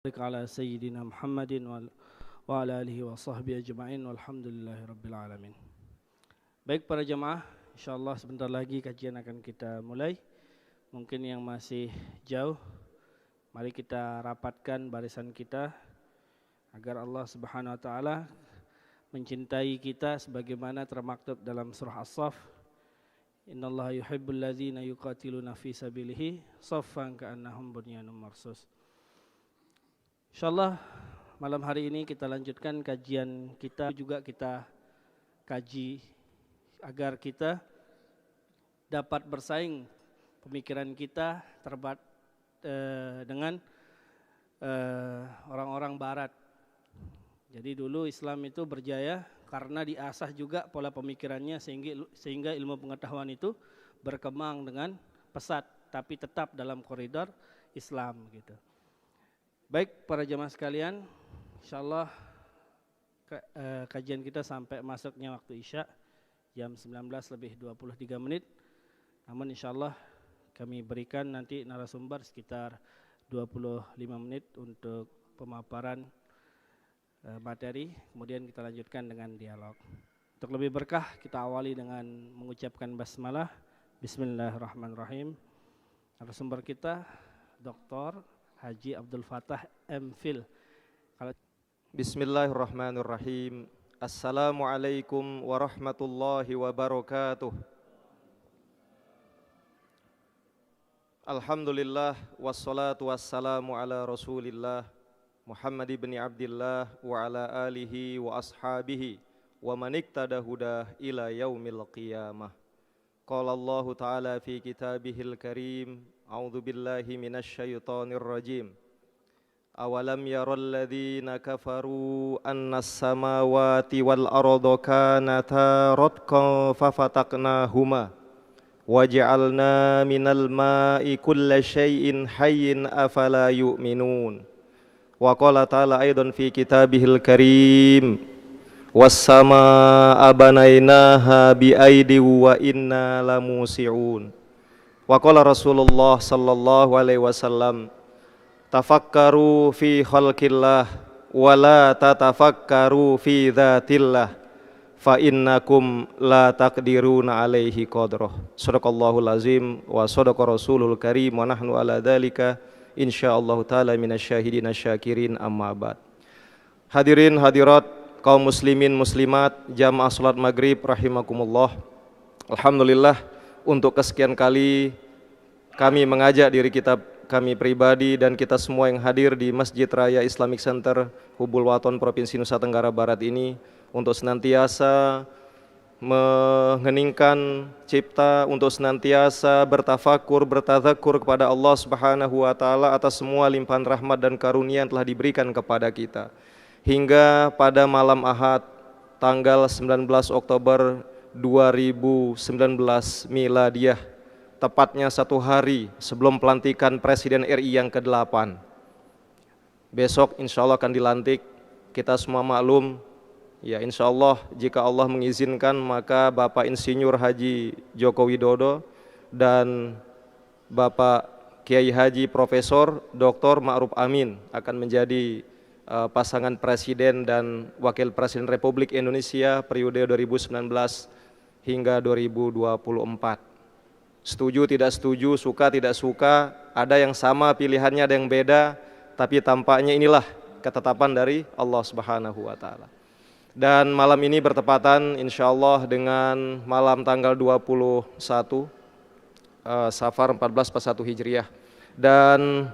على سيدنا محمد وعلى آله وصحبه أجمعين والحمدلillah rabbil alamin. Baik para jemaah, insyaallah sebentar lagi kajian akan kita mulai. Mungkin yang masih jauh, mari kita rapatkan barisan kita agar Allah Subhanahu wa taala mencintai kita sebagaimana termaktub dalam surah As-Saff. Innallaha yuhibbul ladzina yuqatiluna fi sabilihi shaffan ka'annahum bunyanun marsus. InsyaAllah malam hari ini kita lanjutkan kajian kita, juga kita kaji agar kita dapat bersaing pemikiran kita dengan orang-orang barat. Jadi dulu Islam itu berjaya karena diasah juga pola pemikirannya sehingga ilmu pengetahuan itu berkembang dengan pesat tapi tetap dalam koridor Islam gitu. Baik para jemaah sekalian, insyaallah kajian kita sampai masuknya waktu Isya jam 19:23. Namun insyaallah kami berikan nanti narasumber sekitar 25 menit untuk pemaparan materi, kemudian kita lanjutkan dengan dialog. Untuk lebih berkah kita awali dengan mengucapkan basmalah. Bismillahirrahmanirrahim. Narasumber kita Dr. Haji Abdul Fattah MPhil. Bismillahirrahmanirrahim. Assalamualaikum warahmatullahi wabarakatuh. Alhamdulillah wassalatu wassalamu ala Rasulillah Muhammad ibn Abdillah wa ala alihi wa ashabihi wa man iktada hudah ila yaumil qiyamah. Qala Allah Ta'ala fi kitabihil karim. A'udzu billahi minasy syaithanir rajim. Awalam yaral ladzina kafaru annas samawati wal arda kanata ratqan fafataqnahuma waja'alna minal ma'i kulla syai'in hayyin afala yu'minun. Wa qala ta'ala aidan fi kitabihil karim was-samaa'a banaynaha bi'aidin wa inna lamusi'un. Wa qala Rasulullah sallallahu alaihi wasallam, tafakkaru fi khalqillah wa la tatafakkaru fi dzatillah fa innakum la taqdiruna alaihi qadrah. Shadaqallahul azim wa shadaqa rasulul karim wa nahnu ala dzalika insyaallah taala minasyahidin asyakirin, amma ba'd. Hadirin hadirat kaum muslimin muslimat jamaah salat maghrib rahimakumullah. Alhamdulillah, untuk kesekian kali kami mengajak diri kita, kami pribadi dan kita semua yang hadir di Masjid Raya Islamic Center Hubul Waton Provinsi Nusa Tenggara Barat ini untuk senantiasa mengheningkan cipta, untuk senantiasa bertafakur, bertazakur kepada Allah Subhanahu wa taala atas semua limpahan rahmat dan karunia yang telah diberikan kepada kita. Hingga pada malam Ahad tanggal 19 Oktober 2019 miladiyah, tepatnya satu hari sebelum pelantikan Presiden RI yang ke-8. Besok insya Allah akan dilantik. Kita semua maklum, ya insya Allah jika Allah mengizinkan maka Bapak Insinyur Haji Joko Widodo dan Bapak Kiai Haji Profesor Dr. Ma'ruf Amin akan menjadi pasangan Presiden dan Wakil Presiden Republik Indonesia periode 2019 hingga 2024. Setuju tidak setuju, suka tidak suka, ada yang sama pilihannya, ada yang beda, tapi tampaknya inilah ketetapan dari Allah Subhanahu wa taala. Dan malam ini bertepatan insyaallah dengan malam tanggal 21 Safar 1441 Hijriah. Dan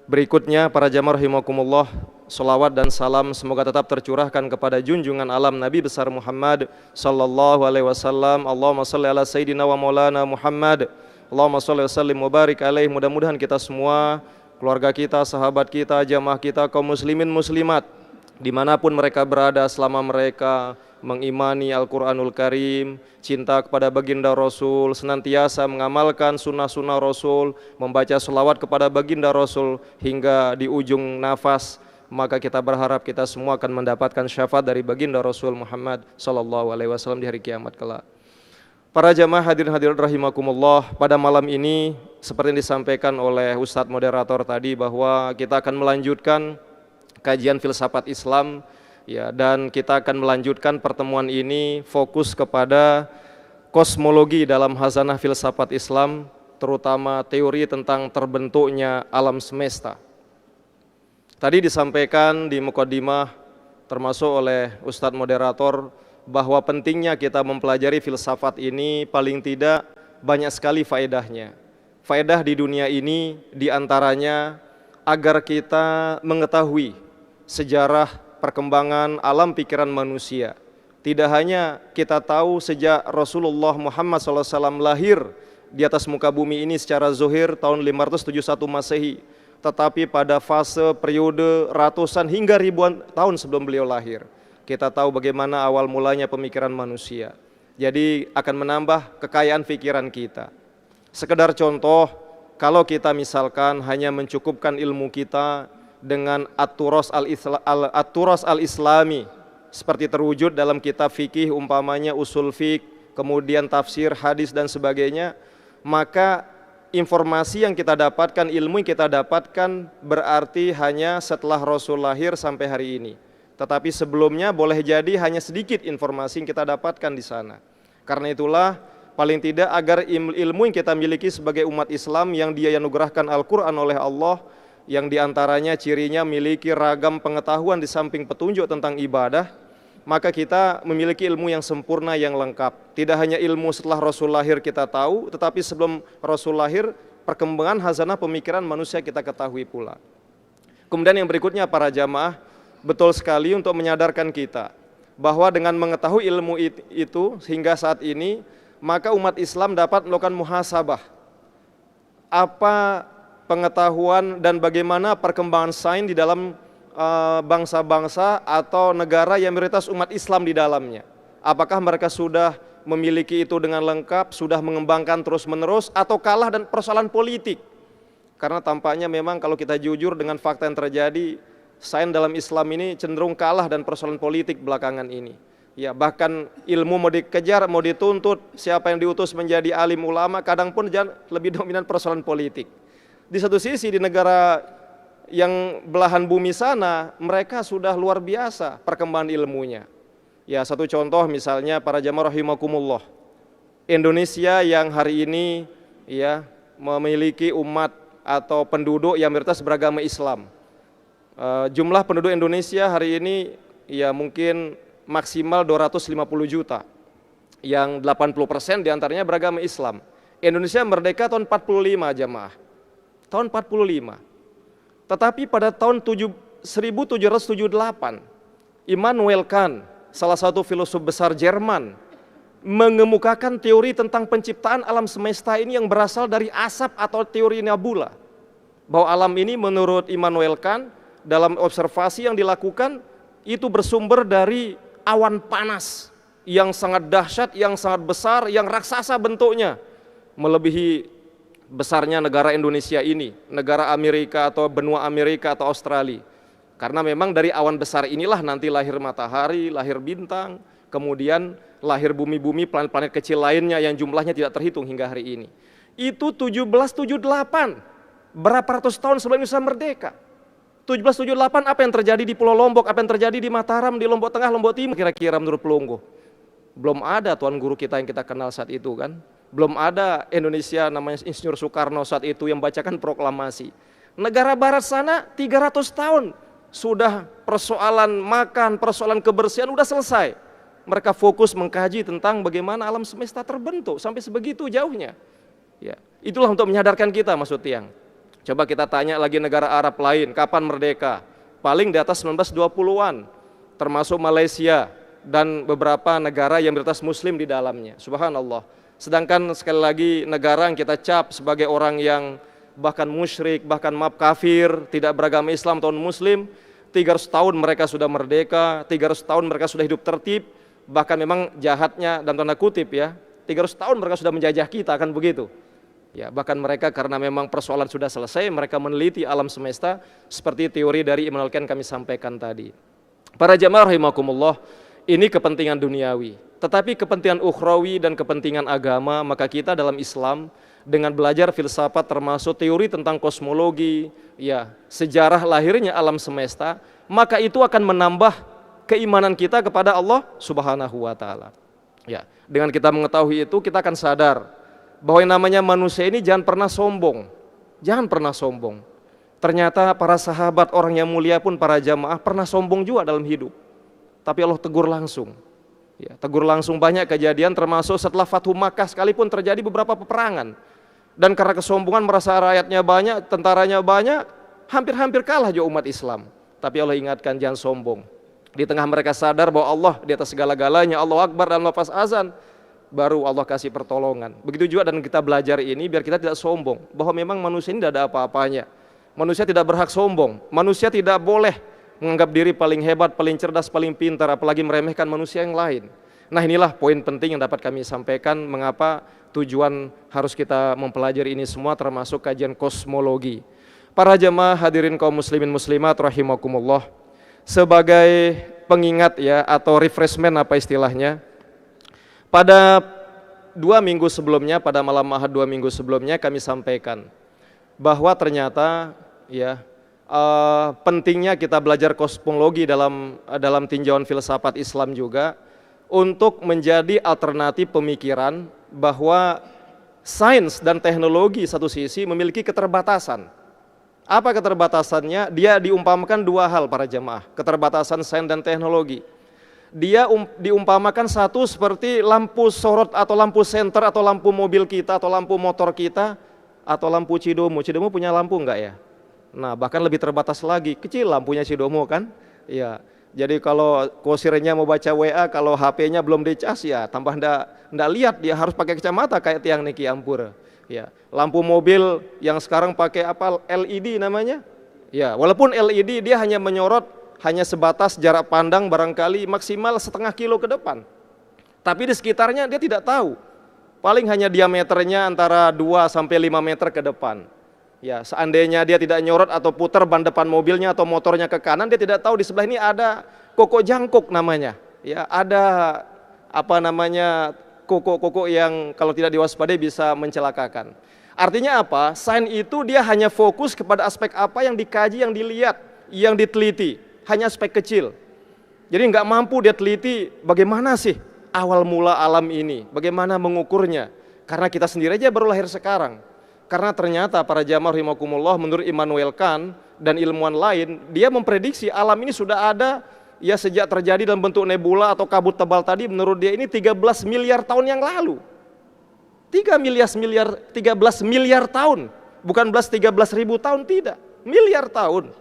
berikutnya para jamaah rahimakumullah, salawat dan salam semoga tetap tercurahkan kepada junjungan alam Nabi besar Muhammad sallallahu alaihi wasallam. Allahumma shalli ala sayyidina wa maulana Muhammad. Allahumma shalli wa sallim wa barik alaihi. Mudah-mudahan kita semua, keluarga kita, sahabat kita, jamaah kita, kaum muslimin muslimat dimanapun mereka berada, selama mereka mengimani Al-Quranul Karim, cinta kepada baginda Rasul, senantiasa mengamalkan sunnah-sunnah Rasul, membaca selawat kepada baginda Rasul hingga di ujung nafas, maka kita berharap kita semua akan mendapatkan syafaat dari baginda Rasul Muhammad sallallahu alaihi wasallam di hari kiamat kelak. Para jamaah hadirin hadirat rahimakumullah, pada malam ini seperti yang disampaikan oleh Ustadz moderator tadi bahwa kita akan melanjutkan kajian filsafat Islam ya, dan kita akan melanjutkan pertemuan ini fokus kepada kosmologi dalam khazanah filsafat Islam, terutama teori tentang terbentuknya alam semesta. Tadi disampaikan di mukadimah termasuk oleh Ustadz moderator bahwa pentingnya kita mempelajari filsafat ini, paling tidak banyak sekali faedahnya. Faedah di dunia ini diantaranya agar kita mengetahui sejarah perkembangan alam pikiran manusia. Tidak hanya kita tahu sejak Rasulullah Muhammad SAW lahir di atas muka bumi ini secara zohir tahun 571 Masehi, tetapi pada fase periode ratusan hingga ribuan tahun sebelum beliau lahir, kita tahu bagaimana awal mulanya pemikiran manusia. Jadi akan menambah kekayaan pikiran kita. Sekedar contoh, kalau kita misalkan hanya mencukupkan ilmu kita dengan at-turas al-islami seperti terwujud dalam kitab fikih umpamanya usul fik, kemudian tafsir, hadis dan sebagainya, maka informasi yang kita dapatkan, ilmu yang kita dapatkan berarti hanya setelah Rasul lahir sampai hari ini. Tetapi sebelumnya boleh jadi hanya sedikit informasi yang kita dapatkan di sana. Karena itulah paling tidak agar ilmu yang kita miliki sebagai umat Islam yang dia anugerahkan Al-Quran oleh Allah, yang diantaranya cirinya memiliki ragam pengetahuan di samping petunjuk tentang ibadah, maka kita memiliki ilmu yang sempurna, yang lengkap. Tidak hanya ilmu setelah Rasul lahir kita tahu, tetapi sebelum Rasul lahir perkembangan khazanah pemikiran manusia kita ketahui pula. Kemudian yang berikutnya para jamaah, betul sekali untuk menyadarkan kita bahwa dengan mengetahui ilmu itu sehingga saat ini, maka umat Islam dapat melakukan muhasabah. Apa pengetahuan dan bagaimana perkembangan sains di dalam bangsa-bangsa atau negara yang mayoritas umat Islam di dalamnya. Apakah mereka sudah memiliki itu dengan lengkap, sudah mengembangkan terus-menerus, atau kalah dan persoalan politik? Karena tampaknya memang kalau kita jujur dengan fakta yang terjadi, sains dalam Islam ini cenderung kalah dan persoalan politik belakangan ini. Ya, bahkan ilmu mau dikejar, mau dituntut, siapa yang diutus menjadi alim ulama, kadang pun lebih dominan persoalan politik. Di satu sisi di negara yang belahan bumi sana, mereka sudah luar biasa perkembangan ilmunya. Ya, satu contoh misalnya para jamaah rahimakumullah, Indonesia yang hari ini ya memiliki umat atau penduduk yang mayoritas beragama Islam. Jumlah penduduk Indonesia hari ini ya mungkin maksimal 250 juta, yang 80% diantaranya beragama Islam. Indonesia merdeka tahun 45 jamaah, tahun 45. Tetapi pada tahun 1778, Immanuel Kant, salah satu filosof besar Jerman, mengemukakan teori tentang penciptaan alam semesta ini yang berasal dari asap atau teori nebula. Bahwa alam ini menurut Immanuel Kant, dalam observasi yang dilakukan, itu bersumber dari awan panas yang sangat dahsyat, yang sangat besar, yang raksasa bentuknya, melebihi besarnya negara Indonesia ini, negara Amerika atau benua Amerika atau Australia. Karena memang dari awan besar inilah nanti lahir matahari, lahir bintang, kemudian lahir bumi-bumi, planet-planet kecil lainnya yang jumlahnya tidak terhitung hingga hari ini. Itu 1778, berapa ratus tahun sebelum Indonesia merdeka. 1778 apa yang terjadi di Pulau Lombok, apa yang terjadi di Mataram, di Lombok Tengah, Lombok Timur kira-kira menurut Pelunggu? Belum ada tuan guru kita yang kita kenal saat itu kan. Belum ada Indonesia namanya Insinyur Soekarno saat itu yang bacakan proklamasi. Negara barat sana 300 tahun sudah persoalan makan, persoalan kebersihan udah selesai. Mereka fokus mengkaji tentang bagaimana alam semesta terbentuk sampai sebegitu jauhnya. Ya, itulah untuk menyadarkan kita maksud tiang. Coba kita tanya lagi negara Arab lain, kapan merdeka? Paling di atas 1920-an, termasuk Malaysia dan beberapa negara yang mayoritas Muslim di dalamnya. Subhanallah. Sedangkan sekali lagi negara yang kita cap sebagai orang yang bahkan musyrik, bahkan maaf kafir, tidak beragama Islam atau Muslim, 300 tahun mereka sudah merdeka, 300 tahun mereka sudah hidup tertib, bahkan memang jahatnya dan tanda kutip ya, 300 tahun mereka sudah menjajah kita, kan begitu. Ya, bahkan mereka karena memang persoalan sudah selesai, mereka meneliti alam semesta seperti teori dari Immanuel Kant kami sampaikan tadi. Para jamaah rahimakumullah, ini kepentingan duniawi. Tetapi kepentingan ukhrawi dan kepentingan agama, maka kita dalam Islam dengan belajar filsafat termasuk teori tentang kosmologi, ya, sejarah lahirnya alam semesta, maka itu akan menambah keimanan kita kepada Allah Subhanahu wa taala. Ya, dengan kita mengetahui itu kita akan sadar bahwa yang namanya manusia ini jangan pernah sombong. Jangan pernah sombong. Ternyata para sahabat orang yang mulia pun para jamaah pernah sombong juga dalam hidup. Tapi Allah tegur langsung. Ya, tegur langsung banyak kejadian termasuk setelah Fathu Makkah sekalipun terjadi beberapa peperangan. Dan karena kesombongan merasa rakyatnya banyak, tentaranya banyak, hampir-hampir kalah juga umat Islam. Tapi Allah ingatkan jangan sombong. Di tengah mereka sadar bahwa Allah di atas segala-galanya, Allah Akbar dalam lafaz azan, baru Allah kasih pertolongan. Begitu juga dan kita belajar ini biar kita tidak sombong, bahwa memang manusia ini tidak ada apa-apanya. Manusia tidak berhak sombong, manusia tidak boleh menganggap diri paling hebat, paling cerdas, paling pintar, apalagi meremehkan manusia yang lain. Nah inilah poin penting yang dapat kami sampaikan mengapa tujuan harus kita mempelajari ini semua termasuk kajian kosmologi. Para jemaah hadirin kaum muslimin muslimat rahimakumullah, sebagai pengingat ya atau refreshment apa istilahnya, pada 2 minggu sebelumnya, pada malam Ahad 2 minggu sebelumnya kami sampaikan bahwa ternyata ya pentingnya kita belajar kosmologi dalam tinjauan filsafat Islam juga untuk menjadi alternatif pemikiran bahwa sains dan teknologi satu sisi memiliki keterbatasan. Apa keterbatasannya? Dia diumpamakan 2 hal para jemaah, keterbatasan sains dan teknologi. Dia diumpamakan satu seperti lampu sorot atau lampu senter atau lampu mobil kita atau lampu motor kita atau lampu Cidomo. Cidomo punya lampu enggak ya? Nah bahkan lebih terbatas lagi, kecil lampunya Cidomo kan. Ya, jadi kalau kusirnya mau baca WA, kalau HP-nya belum dicas ya tambah ndak lihat, dia harus pakai kacamata kayak tiang Niki Ampura. Ya, lampu mobil yang sekarang pakai apa LED namanya. Ya, walaupun LED dia hanya menyorot hanya sebatas jarak pandang barangkali maksimal setengah kilo ke depan. Tapi di sekitarnya dia tidak tahu. Paling hanya diameternya antara 2 sampai 5 meter ke depan. Ya, seandainya dia tidak nyorot atau putar ban depan mobilnya atau motornya ke kanan, dia tidak tahu di sebelah ini ada koko jangkuk namanya. Ya, ada apa namanya koko-koko yang kalau tidak diwaspadai bisa mencelakakan. Artinya apa? Sains itu dia hanya fokus kepada aspek apa yang dikaji, yang dilihat, yang diteliti, hanya aspek kecil. Jadi nggak mampu dia teliti bagaimana sih awal mula alam ini, bagaimana mengukurnya. Karena kita sendiri aja baru lahir sekarang. Karena ternyata para jamaah rahimakumullah menurut Immanuel Kant dan ilmuwan lain, dia memprediksi alam ini sudah ada ya sejak terjadi dalam bentuk nebula atau kabut tebal tadi, menurut dia ini 13 miliar tahun yang lalu. 13 miliar tahun, bukan 13 ribu tahun, tidak, miliar tahun.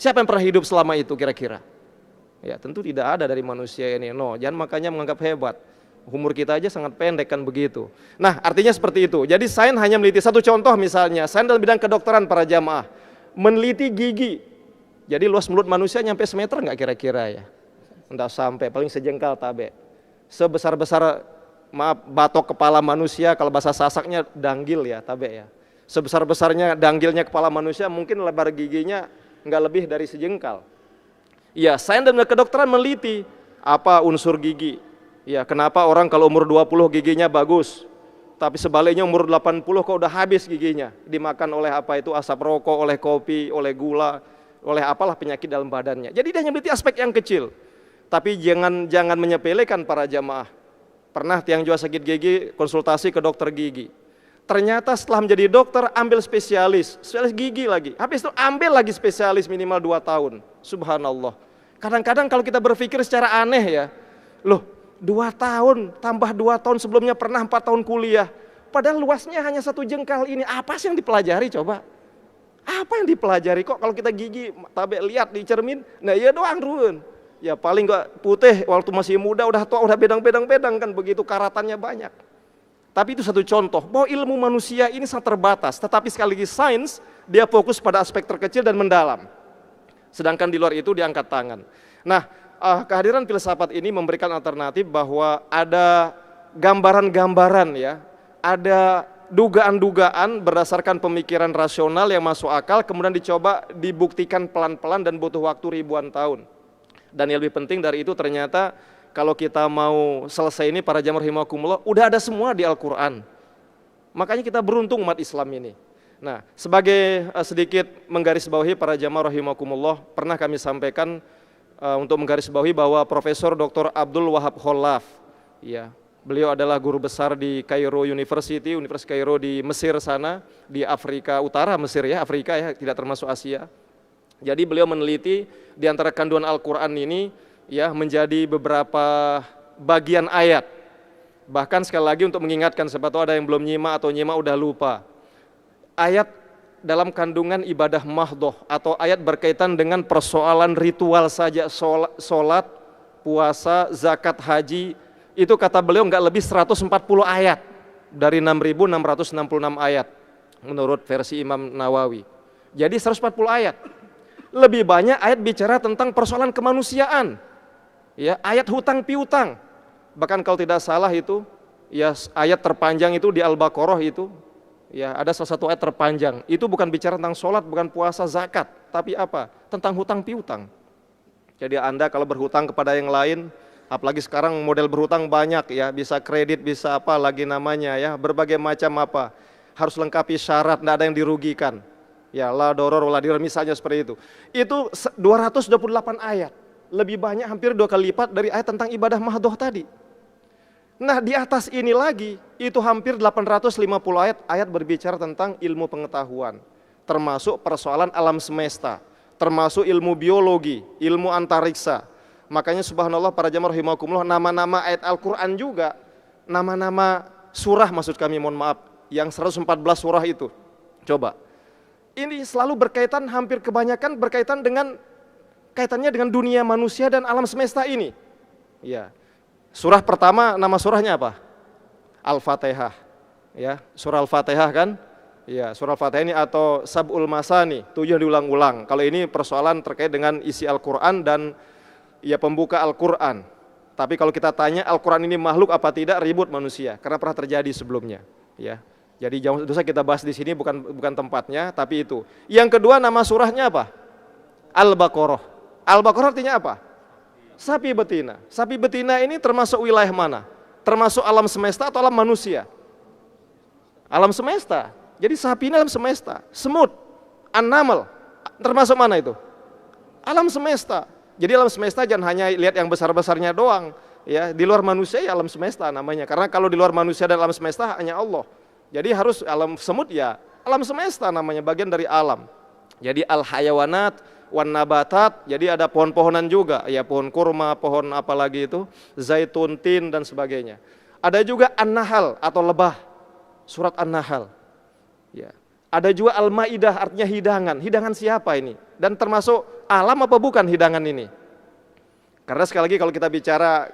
Siapa yang pernah hidup selama itu kira-kira? Ya tentu tidak ada dari manusia ini. No, jangan makanya menganggap hebat. Umur kita aja sangat pendek kan begitu. Nah artinya seperti itu. Jadi sains hanya meneliti satu contoh misalnya, sains dalam bidang kedokteran para jamaah meneliti gigi. Jadi luas mulut manusia nyampe semeter nggak kira-kira ya? Enggak sampai, paling sejengkal tabe. Sebesar-besar batok kepala manusia, kalau bahasa Sasaknya danggil ya tabe ya. Sebesar-besarnya danggilnya kepala manusia, mungkin lebar giginya nggak lebih dari sejengkal. Ya, sains dan kedokteran meneliti apa unsur gigi. Ya, kenapa orang kalau umur 20 giginya bagus, tapi sebaliknya umur 80 kok udah habis giginya, dimakan oleh apa itu asap rokok, oleh kopi, oleh gula, oleh apalah penyakit dalam badannya. Jadi dia hanya meneliti aspek yang kecil. Tapi jangan menyepelekan para jamaah. Pernah tiang jua sakit gigi konsultasi ke dokter gigi. Ternyata setelah menjadi dokter ambil spesialis gigi lagi. Habis itu ambil lagi spesialis minimal 2 tahun. Subhanallah. Kadang-kadang kalau kita berpikir secara aneh ya, loh 2 tahun tambah 2 tahun sebelumnya pernah 4 tahun kuliah. Padahal luasnya hanya 1 jengkal ini. Apa sih yang dipelajari coba? Apa yang dipelajari kok kalau kita gigi tabe lihat di cermin, nah iya doang ruun. Ya paling gak putih waktu masih muda, udah tua udah bedang-bedang kan begitu, karatannya banyak. Tapi itu satu contoh bahwa ilmu manusia ini sangat terbatas, tetapi sekali lagi sains dia fokus pada aspek terkecil dan mendalam. Sedangkan di luar itu diangkat tangan. Nah, kehadiran filsafat ini memberikan alternatif bahwa ada gambaran-gambaran ya, ada dugaan-dugaan berdasarkan pemikiran rasional yang masuk akal, kemudian dicoba dibuktikan pelan-pelan dan butuh waktu ribuan tahun. Dan yang lebih penting dari itu ternyata kalau kita mau selesai ini para jamaah rahimakumullah, udah ada semua di Al-Quran. Makanya kita beruntung umat Islam ini. Nah, sebagai sedikit menggarisbawahi para jamaah rahimakumullah, pernah kami sampaikan untuk menggarisbawahi bahwa Profesor Dr. Abdul Wahab Khalaf, ya, beliau adalah guru besar di Kairo University, Universitas Kairo di Mesir sana, di Afrika Utara, Mesir ya, Afrika ya, tidak termasuk Asia. Jadi beliau meneliti di antara kandungan Al-Quran ini ya menjadi beberapa bagian ayat. Bahkan sekali lagi untuk mengingatkan, siapa tahu ada yang belum nyimak atau nyimak udah lupa. Ayat dalam kandungan ibadah mahdoh atau ayat berkaitan dengan persoalan ritual saja, sholat, puasa, zakat, haji, itu kata beliau nggak lebih 140 ayat dari 6.666 ayat menurut versi Imam Nawawi. Jadi 140 ayat. Lebih banyak ayat bicara tentang persoalan kemanusiaan, ya, ayat hutang piutang. Bahkan kalau tidak salah itu, ya, ayat terpanjang itu di Al-Baqarah itu, ya, ada salah satu ayat terpanjang. Itu bukan bicara tentang sholat, bukan puasa, zakat, tapi apa? Tentang hutang piutang. Jadi Anda kalau berhutang kepada yang lain, apalagi sekarang model berhutang banyak ya, bisa kredit, bisa apa lagi namanya ya, berbagai macam apa. Harus lengkapi syarat, tidak ada yang dirugikan. Ya, la doror wala dirar misalnya seperti itu. Itu 228 ayat. Lebih banyak, hampir 2 kali lipat dari ayat tentang ibadah mahdoh tadi. Nah, di atas ini lagi, itu hampir 850 ayat berbicara tentang ilmu pengetahuan. Termasuk persoalan alam semesta, termasuk ilmu biologi, ilmu antariksa. Makanya subhanallah para jamaah rahimakumullah, nama-nama ayat Al-Quran juga, nama-nama surah maksud kami, mohon maaf, yang 114 surah itu. Coba. Ini selalu berkaitan, hampir kebanyakan berkaitan dengan kaitannya dengan dunia manusia dan alam semesta ini. Ya. Surah pertama, nama surahnya apa? Al-Fatihah. Ya, surah Al-Fatihah kan? Ya, surah Al-Fatihah ini atau Sab'ul Masani, 7 diulang-ulang. Kalau ini persoalan terkait dengan isi Al-Qur'an dan ya pembuka Al-Qur'an. Tapi kalau kita tanya Al-Qur'an ini makhluk apa tidak, ribut manusia karena pernah terjadi sebelumnya, ya. Jadi jangan usah kita bahas di sini, bukan tempatnya, tapi itu. Yang kedua, nama surahnya apa? Al-Baqarah. Al-Baqarah artinya apa? Sapi betina. Sapi betina ini termasuk wilayah mana? Termasuk alam semesta atau alam manusia? Alam semesta. Jadi sapi ini alam semesta. Semut, an-namal, termasuk mana itu? Alam semesta. Jadi alam semesta jangan hanya lihat yang besar-besarnya doang. Ya, di luar manusia ya alam semesta namanya. Karena kalau di luar manusia dan alam semesta hanya Allah. Jadi harus alam semut ya alam semesta namanya, bagian dari alam. Jadi al-hayawanat wan nabatat, jadi ada pohon-pohonan juga, ya pohon kurma, pohon apa lagi itu, zaitun, tin dan sebagainya. Ada juga an-nahl atau lebah, surat an-nahl. Ya. Ada juga al-maidah artinya hidangan. Hidangan siapa ini? Dan termasuk alam apa bukan hidangan ini? Karena sekali lagi kalau kita bicara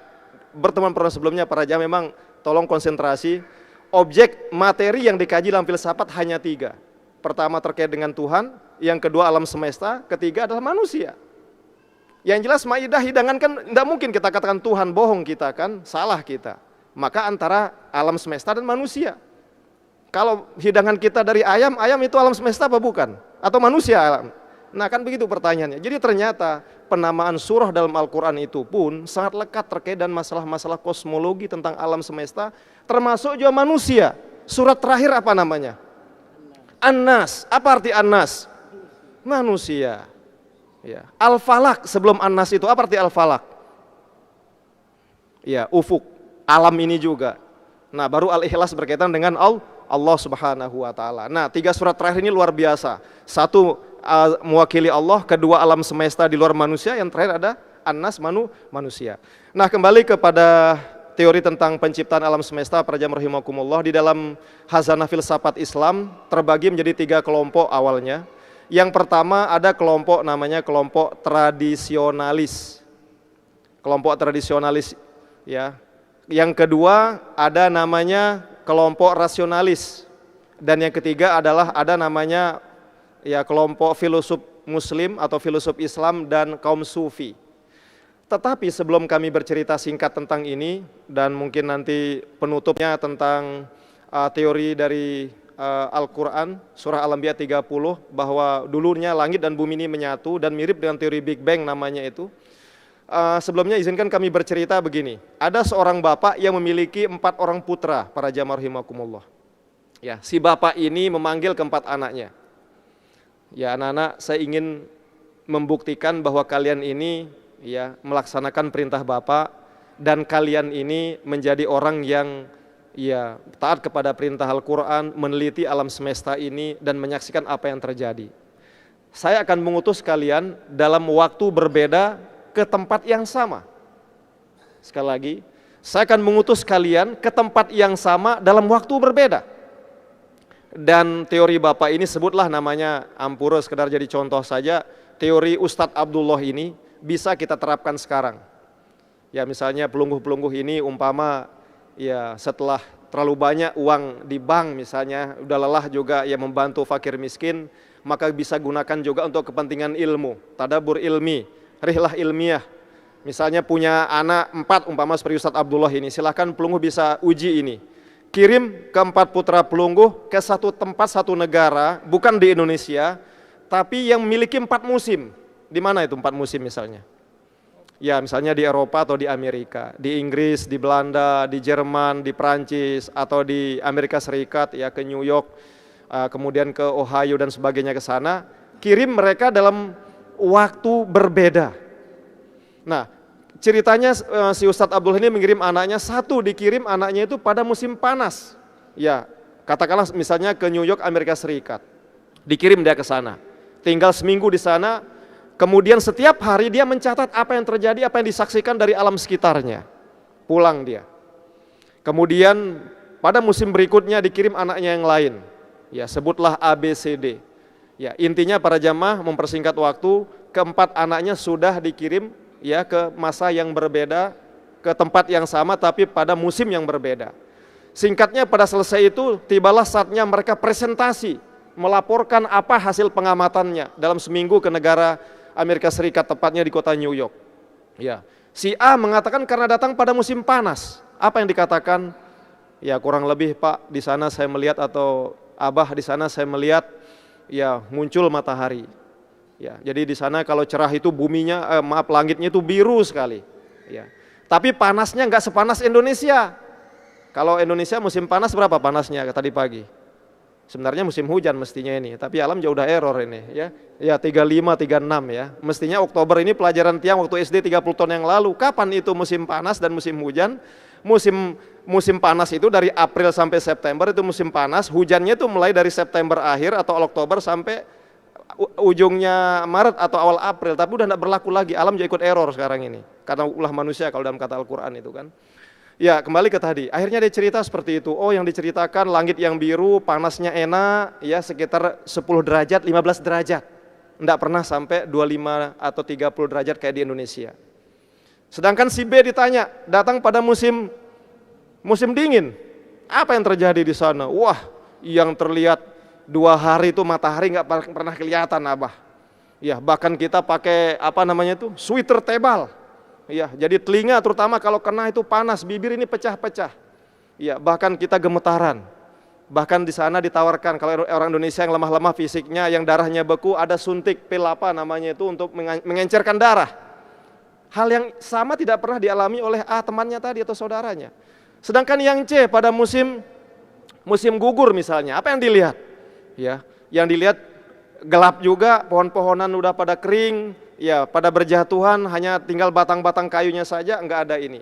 pertemuan sebelumnya para jamaah, memang tolong konsentrasi. Objek materi yang dikaji dalam filsafat hanya 3. Pertama terkait dengan Tuhan, yang kedua alam semesta, ketiga adalah manusia. Yang jelas maidah hidangan kan tidak mungkin kita katakan Tuhan, bohong kita kan, salah kita. Maka antara alam semesta dan manusia. Kalau hidangan kita dari ayam, ayam itu alam semesta apa bukan? Atau manusia alam? Nah kan begitu pertanyaannya. Jadi ternyata penamaan surah dalam Al-Quran itu pun sangat lekat terkait dengan masalah-masalah kosmologi tentang alam semesta, termasuk juga manusia. Surat terakhir apa namanya? An-Nas. Apa arti An-Nas? Manusia. Ya. Al-Falak sebelum An-Nas itu apa arti Al-Falak? Ya, ufuk. Alam ini juga. Nah baru Al-Ikhlas berkaitan dengan Allah Subhanahu wa Ta'ala. Nah 3 surat terakhir ini luar biasa. Satu mewakili Allah, kedua alam semesta di luar manusia, yang terakhir ada An-Nas, manusia. Nah kembali kepada teori tentang penciptaan alam semesta, para jamaah rahimakumullah, di dalam Khazanah Filsafat Islam terbagi menjadi 3 kelompok awalnya. Yang pertama ada kelompok namanya kelompok tradisionalis. Kelompok tradisionalis ya. Yang kedua ada namanya kelompok rasionalis. Dan yang ketiga adalah ada namanya ya kelompok filosof muslim atau filosof Islam dan kaum sufi. Tetapi sebelum kami bercerita singkat tentang ini dan mungkin nanti penutupnya tentang teori dari Al-Quran, surah Al-Anbiya 30, bahwa dulunya langit dan bumi ini menyatu dan mirip dengan teori Big Bang namanya itu. Sebelumnya izinkan kami bercerita begini. Ada seorang bapak yang memiliki 4 orang putra, para jamaah rahimakumullah. Ya, si bapak ini memanggil keempat anaknya. Ya, anak-anak, saya ingin membuktikan bahwa kalian ini ya melaksanakan perintah bapak dan kalian ini menjadi orang yang ya taat kepada perintah Al-Quran, meneliti alam semesta ini dan menyaksikan apa yang terjadi. Saya akan mengutus kalian dalam waktu berbeda ke tempat yang sama. Sekali lagi, saya akan mengutus kalian ke tempat yang sama dalam waktu berbeda. Dan teori bapak ini sebutlah namanya, ampura sekedar jadi contoh saja, teori Ustadz Abdullah ini bisa kita terapkan sekarang. Ya misalnya pelungguh-pelungguh ini umpama ya setelah terlalu banyak uang di bank misalnya, udah lelah juga ya membantu fakir miskin, maka bisa gunakan juga untuk kepentingan ilmu, tadabur ilmi, rihlah ilmiah. Misalnya punya anak 4 umpama seperti Ustadz Abdullah ini, silahkan pelungguh bisa uji ini. Kirim ke 4 putra pelungguh ke satu tempat, satu negara, bukan di Indonesia, tapi yang memiliki 4 musim. Di mana itu 4 musim misalnya? Ya misalnya di Eropa atau di Amerika, di Inggris, di Belanda, di Jerman, di Prancis, atau di Amerika Serikat, ya ke New York, kemudian ke Ohio dan sebagainya ke sana. Kirim mereka dalam waktu berbeda. Nah, ceritanya si Ustadz Abdul ini mengirim anaknya, satu dikirim anaknya itu pada musim panas. Ya, katakanlah misalnya ke New York, Amerika Serikat. Dikirim dia ke sana. Tinggal seminggu di sana, kemudian setiap hari dia mencatat apa yang terjadi, apa yang disaksikan dari alam sekitarnya. Pulang dia. Kemudian pada musim berikutnya dikirim anaknya yang lain. Ya, sebutlah ABCD. Ya, intinya para jamaah mempersingkat waktu, keempat anaknya sudah dikirim ya ke masa yang berbeda, ke tempat yang sama tapi pada musim yang berbeda. Singkatnya pada selesai itu tibalah saatnya mereka presentasi, melaporkan apa hasil pengamatannya dalam seminggu ke negara Amerika Serikat, tepatnya di kota New York. Ya, si A mengatakan karena datang pada musim panas. Apa yang dikatakan? Ya kurang lebih Pak, di sana saya melihat, atau Abah di sana saya melihat ya muncul matahari. Ya, jadi di sana kalau cerah itu buminya, langitnya itu biru sekali. Ya. Tapi panasnya nggak sepanas Indonesia. Kalau Indonesia musim panas berapa panasnya tadi pagi? Sebenarnya musim hujan mestinya ini, tapi alam jauh udah error ini. Ya, ya 35, 36 ya. Mestinya Oktober ini pelajaran tiang waktu SD 30 tahun yang lalu. Kapan itu musim panas dan musim hujan? Musim panas itu dari April sampai September itu musim panas. Hujannya itu mulai dari September akhir atau Oktober sampai ujungnya Maret atau awal April, tapi udah tidak berlaku lagi. Alam jadi ikut error sekarang ini karena ulah manusia kalau dalam kata Al-Quran itu kan. Ya kembali ke tadi, akhirnya dia cerita seperti itu. Oh yang diceritakan langit yang biru, panasnya enak ya sekitar 10 derajat, 15 derajat, tidak pernah sampai 25 atau 30 derajat kayak di Indonesia. Sedangkan si B ditanya, datang pada musim dingin, apa yang terjadi di sana? Wah, yang terlihat 2 hari itu matahari nggak pernah kelihatan Abah. Ya, bahkan kita pakai apa namanya itu sweater tebal. Ya, jadi telinga terutama kalau kena itu panas, bibir ini pecah-pecah. Ya, bahkan kita gemetaran. Bahkan di sana ditawarkan kalau orang Indonesia yang lemah-lemah fisiknya, yang darahnya beku, ada suntik pil apa namanya itu untuk mengencerkan darah. Hal yang sama tidak pernah dialami oleh A temannya tadi atau saudaranya. Sedangkan yang C pada musim gugur misalnya, apa yang dilihat? Ya, yang dilihat gelap juga, pohon-pohonan udah pada kering, ya pada berjatuhan, hanya tinggal batang-batang kayunya saja, enggak ada ini.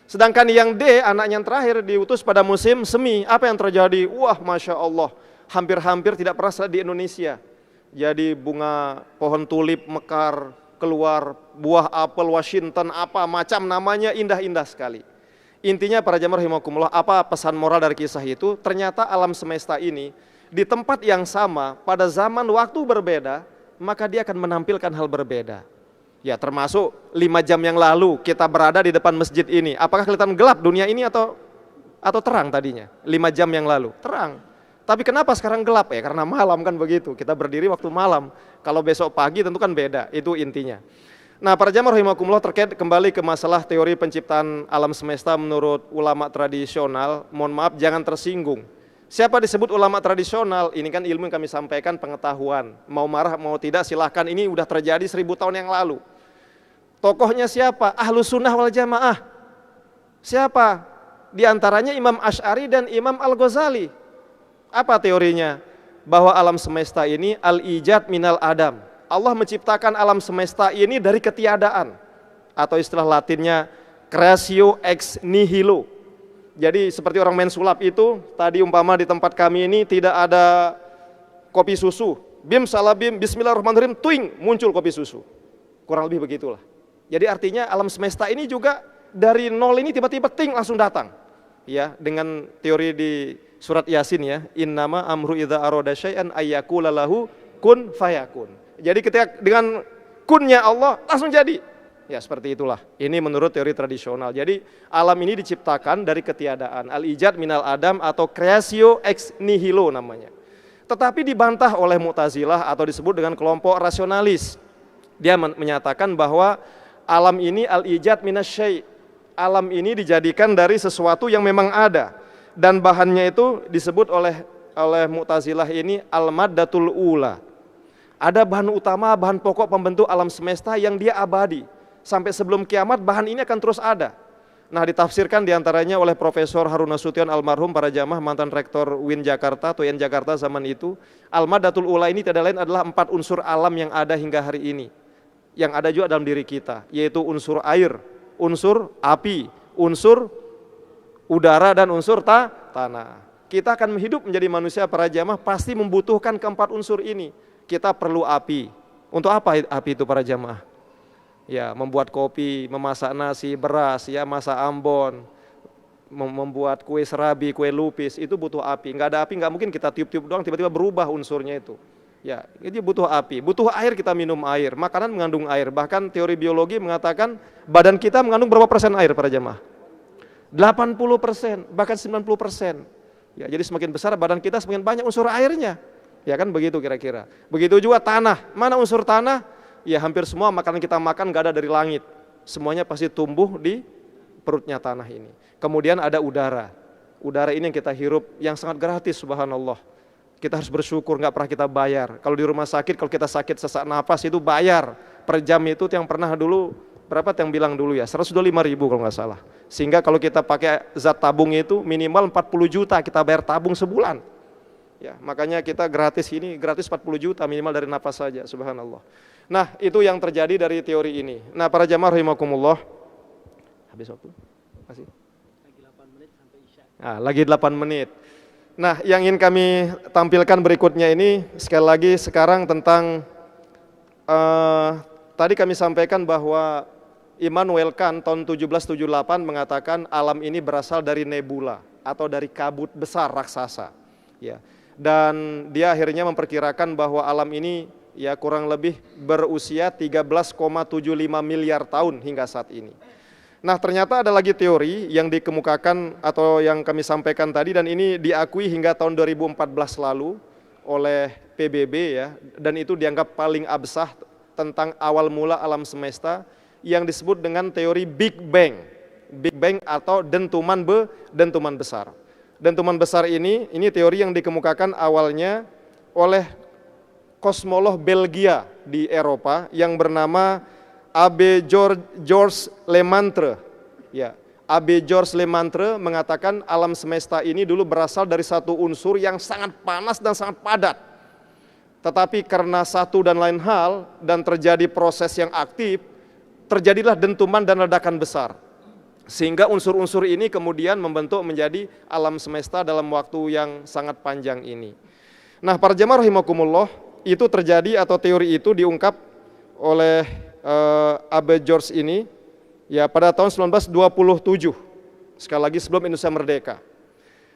Sedangkan yang D, anaknya yang terakhir diutus pada musim semi, apa yang terjadi? Wah, Masya Allah, hampir-hampir tidak pernah di Indonesia. Jadi bunga pohon tulip mekar, keluar buah apel Washington, apa macam namanya, indah-indah sekali. Intinya para jamaah rahimakumullah, apa pesan moral dari kisah itu? Ternyata alam semesta ini di tempat yang sama, pada zaman waktu berbeda, maka dia akan menampilkan hal berbeda. Ya termasuk 5 jam yang lalu kita berada di depan masjid ini. Apakah kelihatan gelap dunia ini atau terang tadinya? 5 jam yang lalu, terang. Tapi kenapa sekarang gelap? Ya karena malam kan begitu, kita berdiri waktu malam. Kalau besok pagi tentu kan beda, itu intinya. Nah para jamaah rahimakumullah, terkait kembali ke masalah teori penciptaan alam semesta menurut ulama tradisional, mohon maaf jangan tersinggung. Siapa disebut ulama tradisional? Ini kan ilmu yang kami sampaikan, pengetahuan. Mau marah mau tidak silahkan, ini udah terjadi 1000 tahun yang lalu. Tokohnya siapa? Ahlus Sunnah wal Jamaah. Siapa? Di antaranya Imam Asy'ari dan Imam Al-Ghazali. Apa teorinya? Bahwa alam semesta ini al-ijad minal adam. Allah menciptakan alam semesta ini dari ketiadaan, atau istilah Latinnya creatio ex nihilo. Jadi seperti orang main sulap itu, tadi umpama di tempat kami ini tidak ada kopi susu, bim salah bim, bismillahirrahmanirrahim, tuing, muncul kopi susu. Kurang lebih begitulah. Jadi artinya alam semesta ini juga dari nol ini tiba-tiba ting langsung datang. Ya, dengan teori di surat Yasin ya, innama amru idza arada syai'an ayyakula lahu kun fayakun. Jadi ketika dengan kunnya Allah langsung jadi. Ya, seperti itulah. Ini menurut teori tradisional. Jadi alam ini diciptakan dari ketiadaan. Al-ijad minal adam atau creatio ex nihilo namanya. Tetapi dibantah oleh Mu'tazilah atau disebut dengan kelompok rasionalis. Dia menyatakan bahwa alam ini al-ijad minasyai'. Alam ini dijadikan dari sesuatu yang memang ada, dan bahannya itu disebut oleh Mu'tazilah ini al-maddatul ula. Ada bahan utama, bahan pokok pembentuk alam semesta yang dia abadi. Sampai sebelum kiamat bahan ini akan terus ada. Nah, ditafsirkan diantaranya oleh Profesor Harun Nasution almarhum, para jamaah mantan rektor UIN Jakarta atau UIN Jakarta zaman itu. Al-maddatul ula ini tidak lain adalah 4 unsur alam yang ada hingga hari ini, yang ada juga dalam diri kita, yaitu unsur air, unsur api, unsur udara, dan unsur tanah. Kita akan hidup menjadi manusia, para jamaah, pasti membutuhkan keempat unsur ini. Kita perlu api. Untuk apa api itu, para jamaah? Ya, membuat kopi, memasak nasi, beras, ya, masak ambon, membuat kue serabi, kue lupis, itu butuh api. Nggak ada api, nggak mungkin kita tiup-tiup doang tiba-tiba berubah unsurnya itu. Ya, jadi butuh api, butuh air, kita minum air, makanan mengandung air. Bahkan teori biologi mengatakan badan kita mengandung berapa persen air, para jamaah? 80%, bahkan 90%. Ya, jadi semakin besar badan kita semakin banyak unsur airnya. Ya kan begitu kira-kira. Begitu juga tanah. Mana unsur tanah? Ya, hampir semua makanan kita makan gak ada dari langit. Semuanya pasti tumbuh di perutnya tanah ini. Kemudian ada udara. Udara ini yang kita hirup yang sangat gratis, subhanallah. Kita harus bersyukur, nggak pernah kita bayar. Kalau di rumah sakit, kalau kita sakit sesak nafas itu bayar. Per jam itu yang pernah dulu, berapa yang bilang dulu ya, 125.000 kalau nggak salah. Sehingga kalau kita pakai zat tabung itu minimal 40 juta kita bayar tabung sebulan. Ya, makanya kita gratis ini, gratis 40 juta minimal dari nafas saja, subhanallah. Nah, itu yang terjadi dari teori ini. Nah, para jamaah rahimakumullah. Habis waktu? Masih? Lagi 8 menit sampai isya. Nah, lagi 8 menit. Nah, yang ingin kami tampilkan berikutnya ini, sekali lagi sekarang tentang tadi kami sampaikan bahwa Immanuel Kant tahun 1778 mengatakan alam ini berasal dari nebula atau dari kabut besar raksasa. Ya. Dan dia akhirnya memperkirakan bahwa alam ini ya kurang lebih berusia 13,75 miliar tahun hingga saat ini. Nah, ternyata ada lagi teori yang dikemukakan atau yang kami sampaikan tadi, dan ini diakui hingga tahun 2014 lalu oleh PBB ya, dan itu dianggap paling absah tentang awal mula alam semesta, yang disebut dengan teori Big Bang. Big Bang atau dentuman besar. Dentuman besar ini teori yang dikemukakan awalnya oleh kosmolog Belgia di Eropa yang bernama Abbé Georges Lemaitre. Ya, Abbé Georges Lemaitre mengatakan alam semesta ini dulu berasal dari satu unsur yang sangat panas dan sangat padat. Tetapi karena satu dan lain hal dan terjadi proses yang aktif, terjadilah dentuman dan ledakan besar. Sehingga unsur-unsur ini kemudian membentuk menjadi alam semesta dalam waktu yang sangat panjang ini. Nah, para jamaah rahimakumullah, itu terjadi atau teori itu diungkap oleh Abbé Georges ini ya pada tahun 1927, sekali lagi sebelum Indonesia merdeka.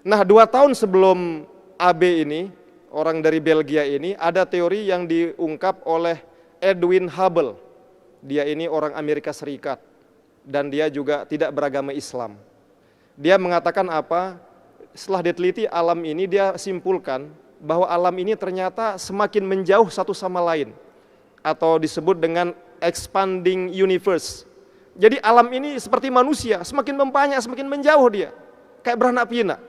Nah, 2 tahun sebelum Abbé ini, orang dari Belgia ini, ada teori yang diungkap oleh Edwin Hubble. Dia ini orang Amerika Serikat dan dia juga tidak beragama Islam. Dia mengatakan apa? Setelah diteliti alam ini, dia simpulkan bahwa alam ini ternyata semakin menjauh satu sama lain, atau disebut dengan expanding universe. Jadi alam ini seperti manusia, semakin membanyak, semakin menjauh dia, kayak beranak pinak.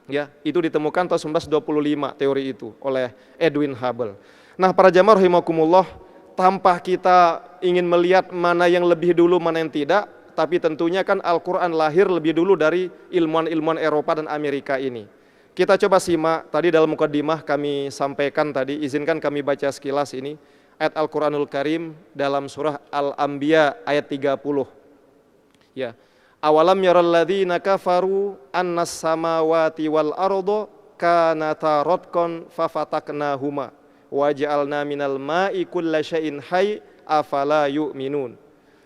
Ya, itu ditemukan tahun 1925 teori itu oleh Edwin Hubble. Nah, para jamaah rahimakumullah, tanpa kita ingin melihat mana yang lebih dulu, mana yang tidak, tapi tentunya kan Al-Quran lahir lebih dulu dari ilmuwan-ilmuwan Eropa dan Amerika ini. Kita coba simak, tadi dalam mukaddimah kami sampaikan tadi, izinkan kami baca sekilas ini, ayat Al-Quranul Karim dalam surah Al-Anbiya ayat 30. Ya. Awalam yaral ladzina kafaru annas samawati wal arda kanata ratqan fafataknahuma wa ja'alna minal ma'i kulla syai'in hayy afala yu'minun.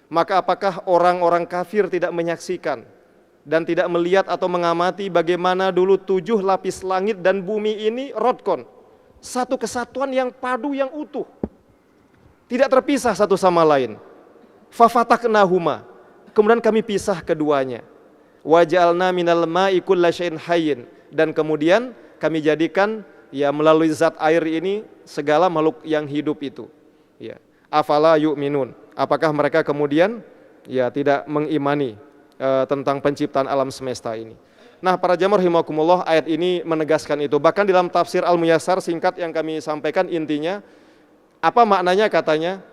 Maka apakah orang-orang kafir tidak menyaksikan dan tidak melihat atau mengamati bagaimana dulu 7 lapis langit dan bumi ini rotkon, satu kesatuan yang padu, yang utuh, tidak terpisah satu sama lain. Fafataknahuma, kemudian kami pisah keduanya. Waja'alna minal ma'i kulla syai'in hayyin, dan kemudian kami jadikan ya melalui zat air ini segala makhluk yang hidup itu. Ya. Afala yu'minun, apakah mereka kemudian ya tidak mengimani tentang penciptaan alam semesta ini. Nah, para jamaah rahimakumullah, ayat ini menegaskan itu. Bahkan dalam tafsir Al-Muyassar singkat yang kami sampaikan, intinya apa maknanya, katanya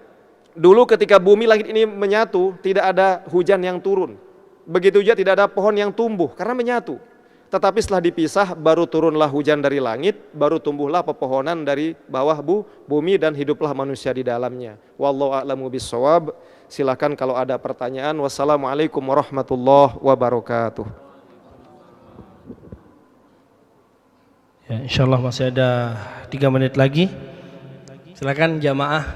dulu ketika bumi langit ini menyatu, tidak ada hujan yang turun, begitu juga tidak ada pohon yang tumbuh karena menyatu. Tetapi setelah dipisah, baru turunlah hujan dari langit, baru tumbuhlah pepohonan dari bawah bumi, dan hiduplah manusia di dalamnya. Wallahu a'lamu bissawab. Silakan kalau ada pertanyaan. Wassalamualaikum warahmatullahi wabarakatuh. Ya, insyaallah masih ada 3 menit lagi. Silakan jamaah.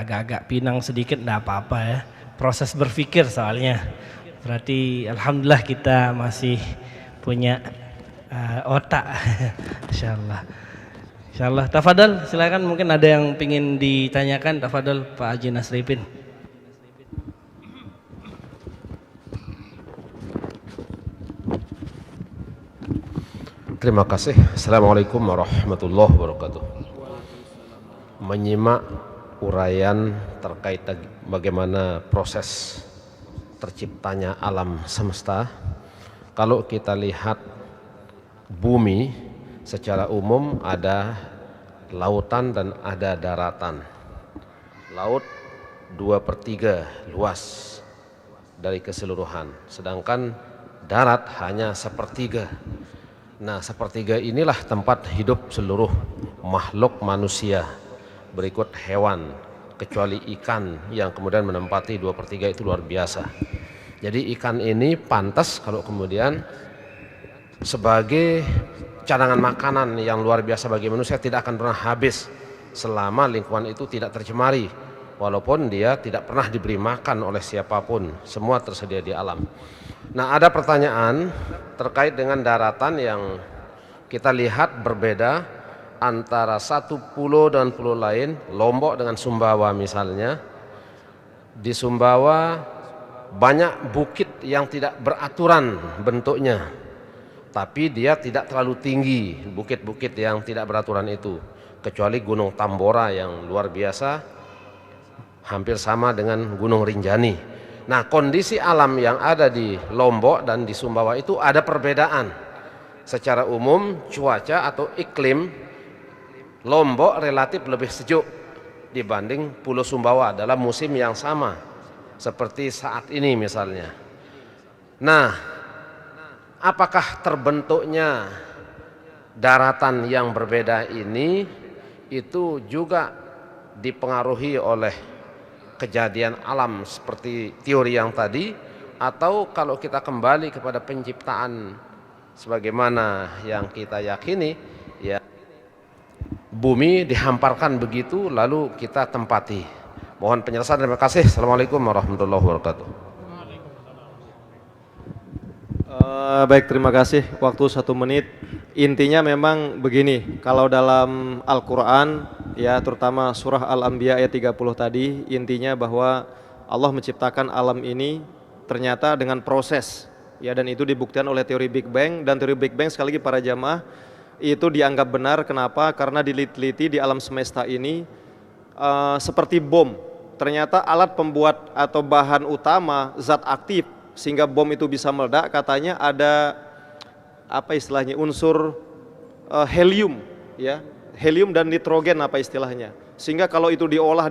Agak-agak pinang sedikit, enggak apa-apa ya. Proses berpikir soalnya. Berarti alhamdulillah kita masih punya otak. Insyaallah. Insyaallah. Tafadhal, silakan, mungkin ada yang ingin ditanyakan. Tafadhal Pak Haji Nasripin. Terima kasih. Assalamualaikum warahmatullahi wabarakatuh. Menyimak uraian terkait bagaimana proses terciptanya alam semesta. Kalau kita lihat bumi secara umum, ada lautan dan ada daratan. Laut 2/3 luas dari keseluruhan, sedangkan darat hanya 1/3. Nah, 1/3 inilah tempat hidup seluruh makhluk manusia, berikut hewan, kecuali ikan yang kemudian menempati 2/3 itu luar biasa. Jadi ikan ini pantas kalau kemudian sebagai cadangan makanan yang luar biasa bagi manusia, tidak akan pernah habis selama lingkungan itu tidak tercemari, walaupun dia tidak pernah diberi makan oleh siapapun, semua tersedia di alam. Nah, ada pertanyaan terkait dengan daratan yang kita lihat berbeda antara satu pulau dengan pulau lain. Lombok dengan Sumbawa misalnya, di Sumbawa banyak bukit yang tidak beraturan bentuknya, tapi dia tidak terlalu tinggi, bukit-bukit yang tidak beraturan itu, kecuali Gunung Tambora yang luar biasa, hampir sama dengan Gunung Rinjani. Nah, kondisi alam yang ada di Lombok dan di Sumbawa itu ada perbedaan. Secara umum cuaca atau iklim Lombok relatif lebih sejuk dibanding Pulau Sumbawa dalam musim yang sama, seperti saat ini misalnya. Nah, apakah terbentuknya daratan yang berbeda ini itu juga dipengaruhi oleh kejadian alam seperti teori yang tadi, atau kalau kita kembali kepada penciptaan sebagaimana yang kita yakini, ya bumi dihamparkan begitu lalu kita tempati. Mohon penjelasan. Terima kasih. Assalamualaikum warahmatullahi wabarakatuh. Baik, terima kasih. Waktu 1 menit. Intinya memang begini, kalau dalam Al-Quran ya, terutama surah Al-Anbiya ayat 30 tadi, intinya bahwa Allah menciptakan alam ini ternyata dengan proses ya, dan itu dibuktikan oleh teori Big Bang. Dan teori Big Bang, sekali lagi para jamaah, itu dianggap benar. Kenapa? Karena diteliti di alam semesta ini seperti bom. Ternyata alat pembuat atau bahan utama zat aktif sehingga bom itu bisa meledak, katanya ada apa istilahnya, unsur helium ya, helium dan nitrogen apa istilahnya, sehingga kalau itu diolah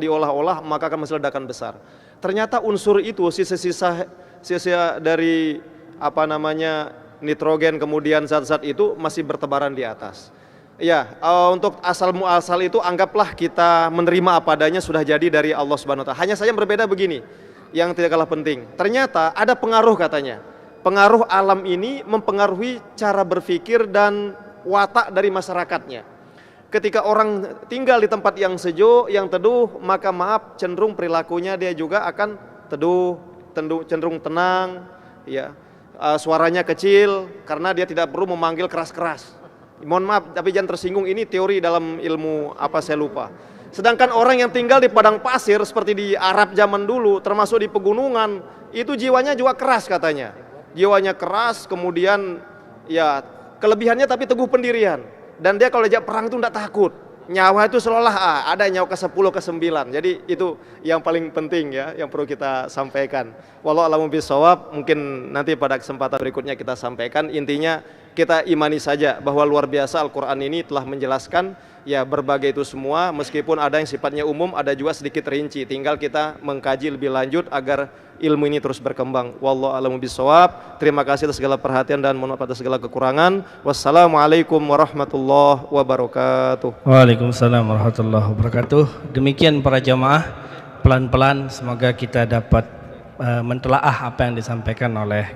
maka akan menghasilkan ledakan besar. Ternyata unsur itu sisa-sisa dari apa namanya nitrogen, kemudian zat-zat itu masih bertebaran di atas. Ya, untuk asal muasal itu anggaplah kita menerima apa adanya sudah jadi dari Allah Subhanahu wa taala. Hanya saja yang berbeda begini, yang tidak kalah penting. Ternyata ada pengaruh katanya. Pengaruh alam ini mempengaruhi cara berpikir dan watak dari masyarakatnya. Ketika orang tinggal di tempat yang sejuk, yang teduh, maka maaf cenderung perilakunya dia juga akan teduh, cenderung tenang, ya. Suaranya kecil karena dia tidak perlu memanggil keras-keras. Mohon maaf, tapi jangan tersinggung, ini teori dalam ilmu apa saya lupa. Sedangkan orang yang tinggal di padang pasir seperti di Arab zaman dulu, termasuk di pegunungan, itu jiwanya juga keras katanya. Jiwanya keras, kemudian ya kelebihannya tapi teguh pendirian. Dan dia kalau ajak perang itu tidak takut. Nyawa itu seolah ada nyawa ke-10 ke-9. Jadi itu yang paling penting ya, yang perlu kita sampaikan. Wallahu a'lam bishawab, mungkin nanti pada kesempatan berikutnya kita sampaikan. Intinya kita imani saja bahwa luar biasa Al-Quran ini telah menjelaskan ya berbagai itu semua, meskipun ada yang sifatnya umum, ada juga sedikit rinci. Tinggal kita mengkaji lebih lanjut agar ilmu ini terus berkembang. Wallahu a'lam bishawab. Terima kasih atas segala perhatian dan mohon maaf atas segala kekurangan. Wassalamualaikum warahmatullahi wabarakatuh. Waalaikumsalam warahmatullahi wabarakatuh. Demikian para jamaah, pelan-pelan semoga kita dapat mentelaah apa yang disampaikan oleh